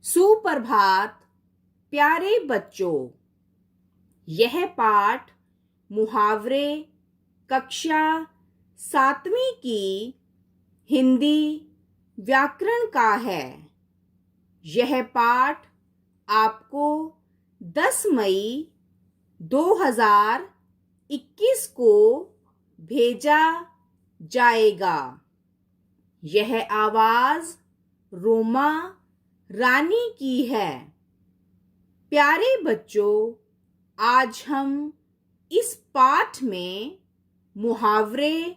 सुप्रभात प्यारे बच्चों। यह पाठ मुहावरे कक्षा 7वीं की हिंदी व्याकरण का है। यह पाठ आपको 10 मई 2021 को भेजा जाएगा। यह आवाज रोमा रानी की है। प्यारे बच्चों, आज हम इस पाठ में मुहावरे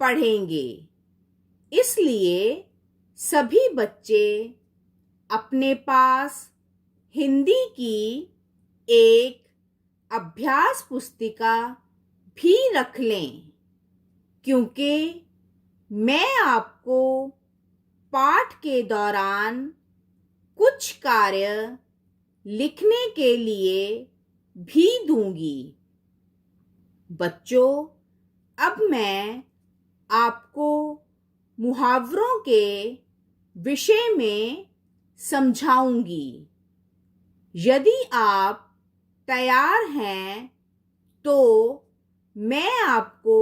पढ़ेंगे, इसलिए सभी बच्चे अपने पास हिंदी की एक अभ्यास पुस्तिका भी रख लें, क्योंकि मैं आपको पाठ के दौरान कुछ कार्य लिखने के लिए भी दूंगी। बच्चों, अब मैं आपको मुहावरों के विषय में समझाऊंगी। यदि आप तैयार हैं तो मैं आपको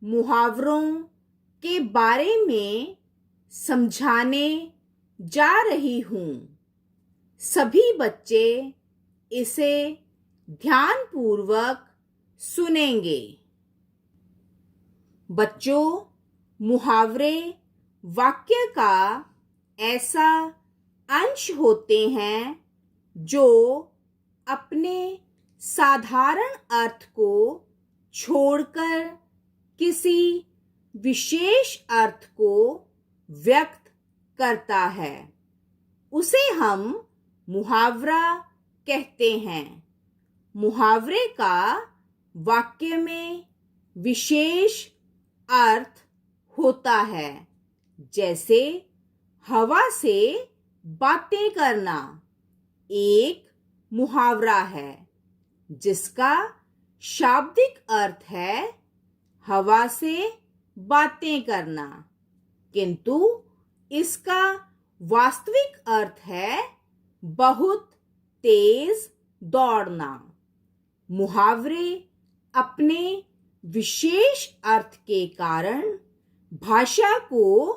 मुहावरों के बारे में समझाने जा रही हूँ। सभी बच्चे इसे ध्यानपूर्वक सुनेंगे। बच्चों, मुहावरे वाक्य का ऐसा अंश होते हैं जो अपने साधारण अर्थ को छोड़कर किसी विशेष अर्थ को व्यक्त करता है। उसे हम मुहावरा कहते हैं। मुहावरे का वाक्य में विशेष अर्थ होता है, जैसे हवा से बातें करना एक मुहावरा है, जिसका शाब्दिक अर्थ है हवा से बातें करना, किंतु इसका वास्तविक अर्थ है बहुत तेज दौड़ना। मुहावरे अपने विशेष अर्थ के कारण भाषा को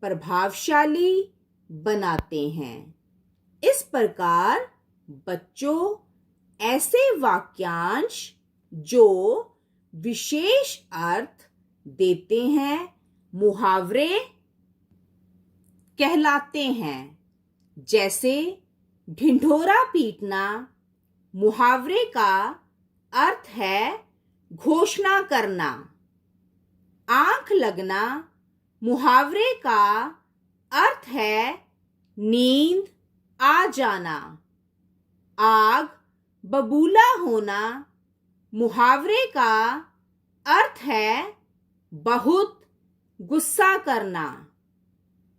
प्रभावशाली बनाते हैं। इस प्रकार बच्चों, ऐसे वाक्यांश जो विशेष अर्थ देते हैं मुहावरे कहलाते हैं। जैसे ढिंढोरा पीटना मुहावरे का अर्थ है घोषणा करना। आंख लगना मुहावरे का अर्थ है नींद आ जाना। आग बबूला होना मुहावरे का अर्थ है बहुत गुस्सा करना।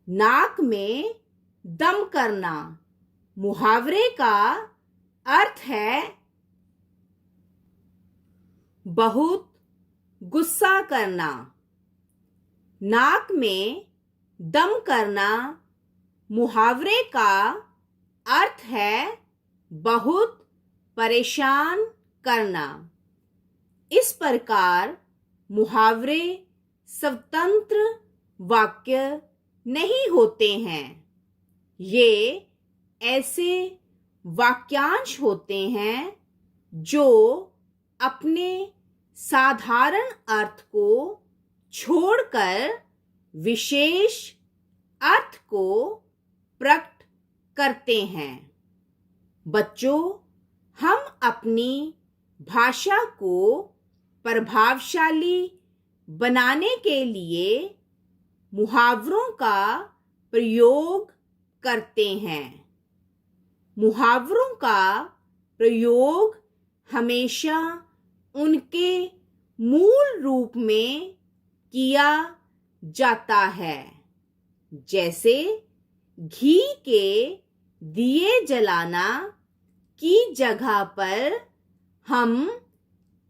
नाक में दम करना मुहावरे का अर्थ है बहुत गुस्सा करना। नाक में दम करना मुहावरे का अर्थ है बहुत परेशान करना। इस प्रकार मुहावरे स्वतंत्र वाक्य नहीं होते हैं। ये ऐसे वाक्यांश होते हैं जो अपने साधारण अर्थ को छोड़कर विशेष अर्थ को प्रकट करते हैं। बच्चों, हम अपनी भाषा को प्रभावशाली बनाने के लिए मुहावरों का प्रयोग करते हैं। मुहावरों का प्रयोग हमेशा उनके मूल रूप में किया जाता है। जैसे घी के दिए जलाना की जगह पर हम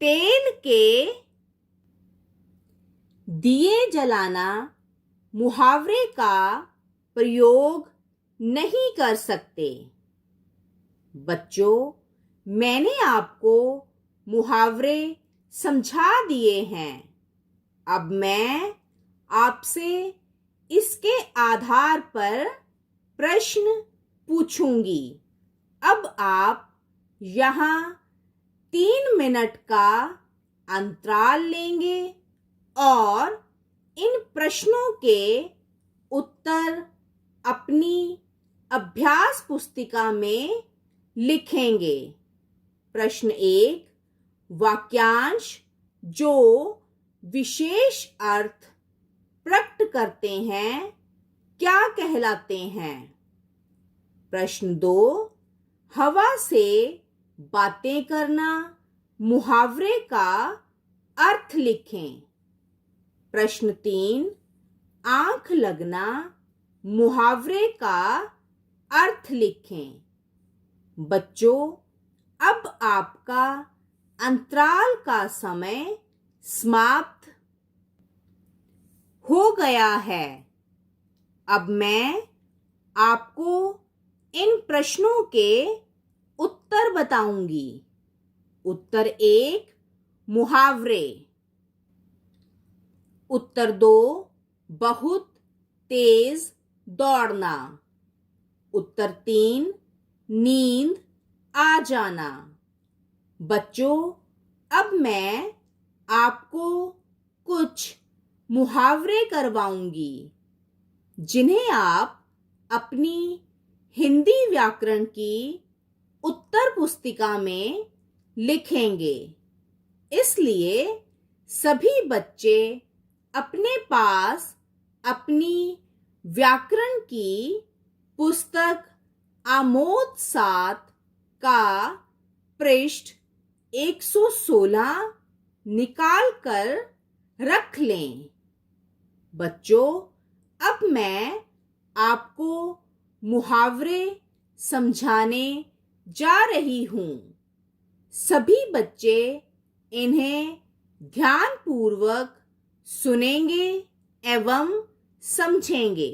तेल के दिए जलाना मुहावरे का प्रयोग नहीं कर सकते। बच्चों, मैंने आपको मुहावरे समझा दिए हैं। अब मैं आपसे इसके आधार पर प्रश्न पूछूंगी। अब आप यहाँ 3 मिनट का अंतराल लेंगे और इन प्रश्नों के उत्तर अपनी अभ्यास पुस्तिका में लिखेंगे। प्रश्न 1, वाक्यांश जो विशेष अर्थ प्रकट करते हैं क्या कहलाते हैं? प्रश्न 2, हवा से बातें करना मुहावरे का अर्थ लिखें। प्रश्न 3, आंख लगना मुहावरे का अर्थ लिखें। बच्चों, अब आपका अंतराल का समय समाप्त हो गया है। अब मैं आपको इन प्रश्नों के उत्तर बताऊंगी। उत्तर 1, मुहावरे। उत्तर 2, बहुत तेज दौड़ना। उत्तर 3, नींद आ जाना। बच्चों, अब मैं आपको कुछ मुहावरे करवाऊंगी जिन्हें आप अपनी हिंदी व्याकरण की उत्तर पुस्तिका में लिखेंगे। इसलिए सभी बच्चे अपने पास अपनी व्याकरण की पुस्तक आमोद 7 का पृष्ठ 116 निकाल कर रख लें। बच्चों, अब मैं आपको मुहावरे समझाने जा रही हूँ। सभी बच्चे इन्हें ध्यानपूर्वक सुनेंगे एवं समझेंगे।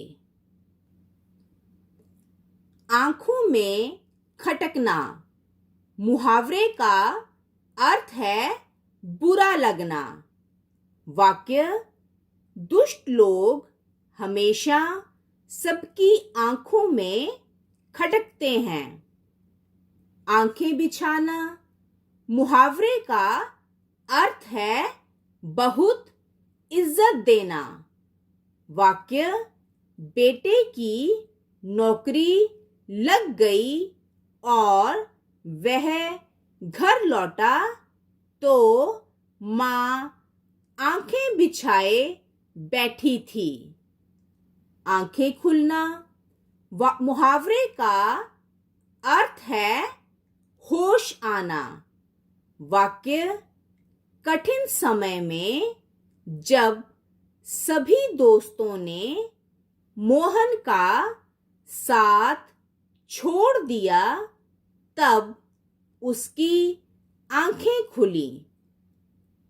आंखों में खटकना मुहावरे का अर्थ है बुरा लगना। वाक्य, दुष्ट लोग हमेशा सबकी आंखों में खटकते हैं। आंखें बिछाना मुहावरे का अर्थ है बहुत इज्जत देना। वाक्य, बेटे की नौकरी लग गई और वह घर लौटा तो माँ आंखें बिछाए बैठी थी। आंखें खुलना मुहावरे का अर्थ है होश आना। वाक्य, कठिन समय में जब सभी दोस्तों ने मोहन का साथ छोड़ दिया तब उसकी आंखें खुली।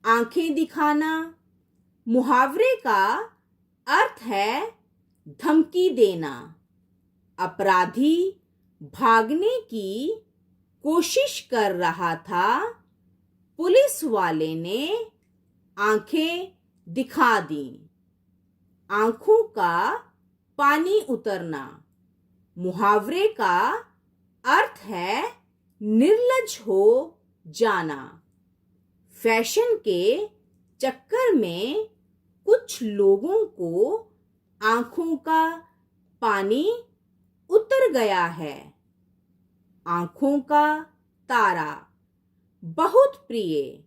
आंखें दिखाना मुहावरे का अर्थ है धमकी देना। अपराधी भागने की कोशिश कर रहा था, पुलिस वाले ने आंखें दिखा दी। आंखों का पानी उतरना मुहावरे का अर्थ है निर्लज हो जाना। फैशन के चक्कर में कुछ लोगों को आंखों का पानी उतर गया है। आंखों का तारा बहुत प्रिय।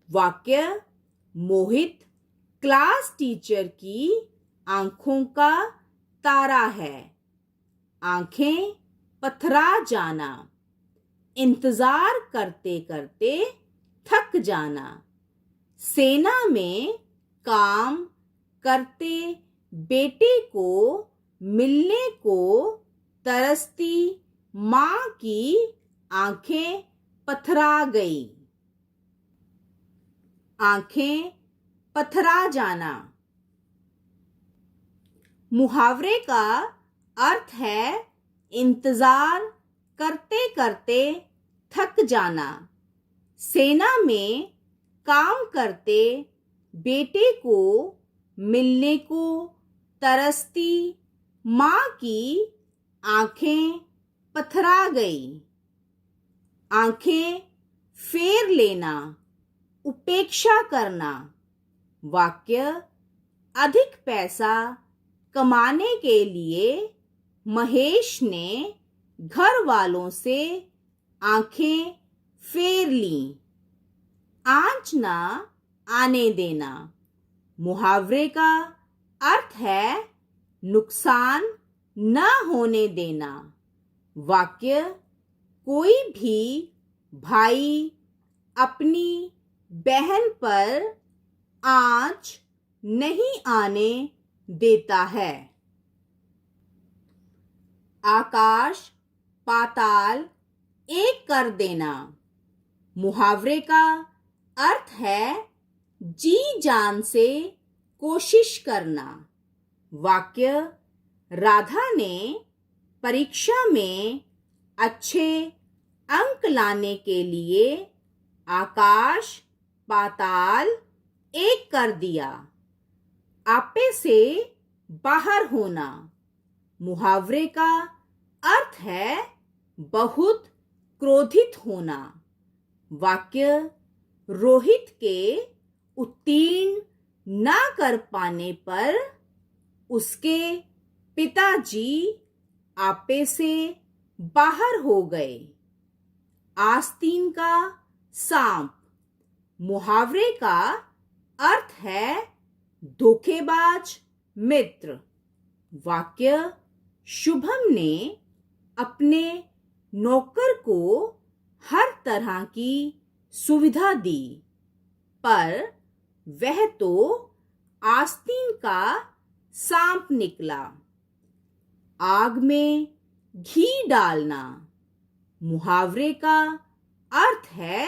वाक्य, मोहित क्लास टीचर की आंखों का तारा है। आंखें पथरा जाना इंतजार करते करते थक जाना। सेना में काम करते बेटे को मिलने को तरसती माँ की आंखें पथरा गई। आंखें पथरा जाना मुहावरे का अर्थ है इंतजार करते करते थक जाना। सेना में काम करते बेटे को मिलने को तरसती माँ की आंखें पथरा गई। आंखें फेर लेना, उपेक्षा करना। वाक्य अधिक पैसा कमाने के लिए महेश ने घर वालों से आंखें फेर लीं। आंच ना आने देना। मुहावरे का अर्थ है नुकसान न होने देना। वाक्य कोई भी भाई अपनी बहन पर आंच नहीं आने देता है। आकाश पाताल एक कर देना। मुहावरे का अर्थ है जी जान से कोशिश करना। वाक्य राधा ने परीक्षा में अच्छे अंक लाने के लिए आकाश पाताल एक कर दिया। आपे से बाहर होना। मुहावरे का अर्थ है बहुत क्रोधित होना। वाक्य रोहित के उत्तीर्ण न कर पाने पर उसके पिताजी आपे से बाहर हो गए। आस्तीन का सांप। मुहावरे का अर्थ है धोखेबाज मित्र। वाक्य शुभम ने अपने नौकर को हर तरह की सुविधा दी, पर वह तो आस्तीन का सांप निकला। आग में घी डालना। मुहावरे का अर्थ है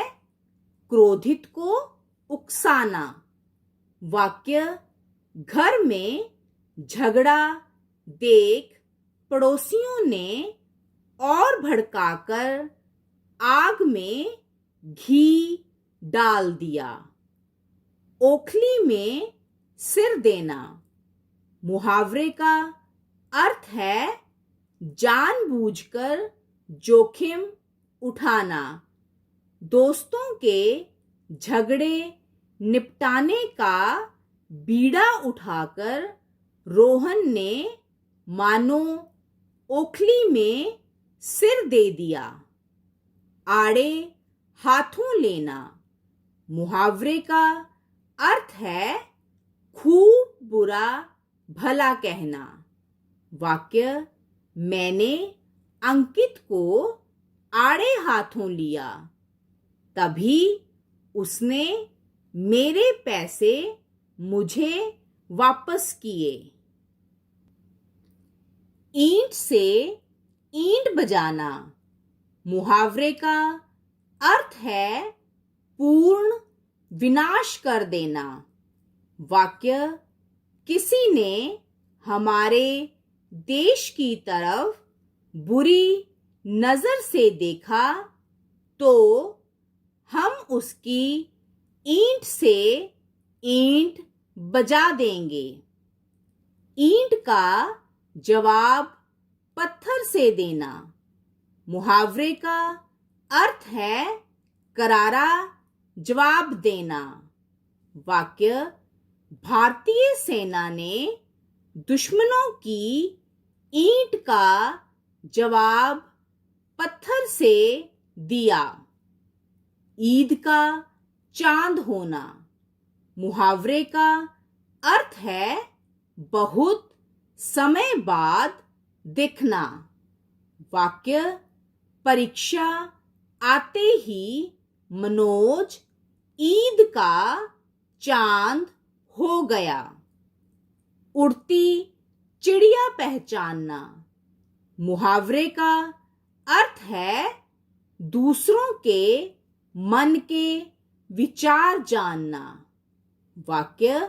क्रोधित को उकसाना। वाक्य घर में झगड़ा देख पड़ोसियों ने और भड़काकर आग में घी डाल दिया। ओखली में सिर देना। मुहावरे का अर्थ है जानबूझकर जोखिम उठाना। दोस्तों के झगड़े निपटाने का बीड़ा उठाकर रोहन ने मानो ओखली में सिर दे दिया। आड़े हाथों लेना। मुहावरे का अर्थ है खूब बुरा भला कहना। वाक्य मैंने अंकित को आड़े हाथों लिया, तभी उसने मेरे पैसे मुझे वापस किए। ईंट से ईंट बजाना। मुहावरे का अर्थ है पूर्ण विनाश कर देना। वाक्य किसी ने हमारे देश की तरफ बुरी नजर से देखा तो हम उसकी ईंट से ईंट बजा देंगे। ईंट का जवाब पत्थर से देना। मुहावरे का अर्थ है करारा जवाब देना। वाक्य भारतीय सेना ने दुश्मनों की ईंट का जवाब पत्थर से दिया। ईद का चांद होना। मुहावरे का अर्थ है बहुत समय बाद दिखना। वाक्य परीक्षा आते ही मनोज ईद का चांद हो गया। उड़ती चिड़िया पहचानना। मुहावरे का अर्थ है दूसरों के मन के विचार जानना। वाक्य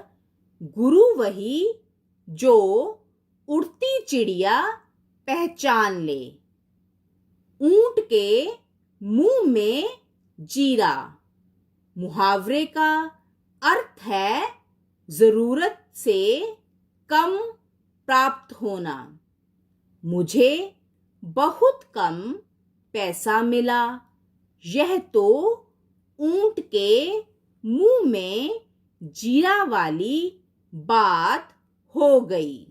गुरु वही जो उड़ती चिड़िया पहचान ले। ऊंट के मुंह में जीरा। मुहावरे का अर्थ है जरूरत से कम प्राप्त होना। मुझे बहुत कम पैसा मिला। यह तो ऊंट के मुंह में जीरा वाली बात हो गई।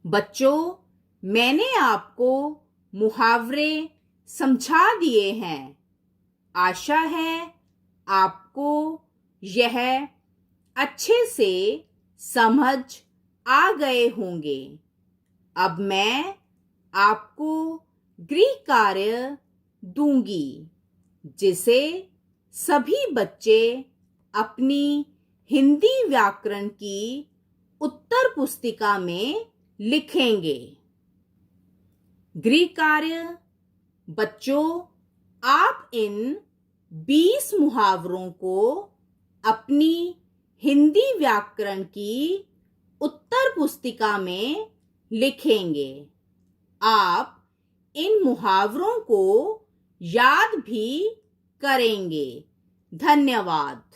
बच्चों, मैंने आपको मुहावरे समझा दिए हैं। आशा है आपको यह अच्छे से समझ आ गए होंगे। अब मैं आपको गृह कार्य दूंगी, जिसे सभी बच्चे अपनी हिंदी व्याकरण की उत्तर पुस्तिका में लिखेंगे। गृह कार्य। बच्चों, आप इन 20 मुहावरों को अपनी हिंदी व्याकरण की उत्तर पुस्तिका में लिखेंगे। आप इन मुहावरों को याद भी करेंगे। धन्यवाद।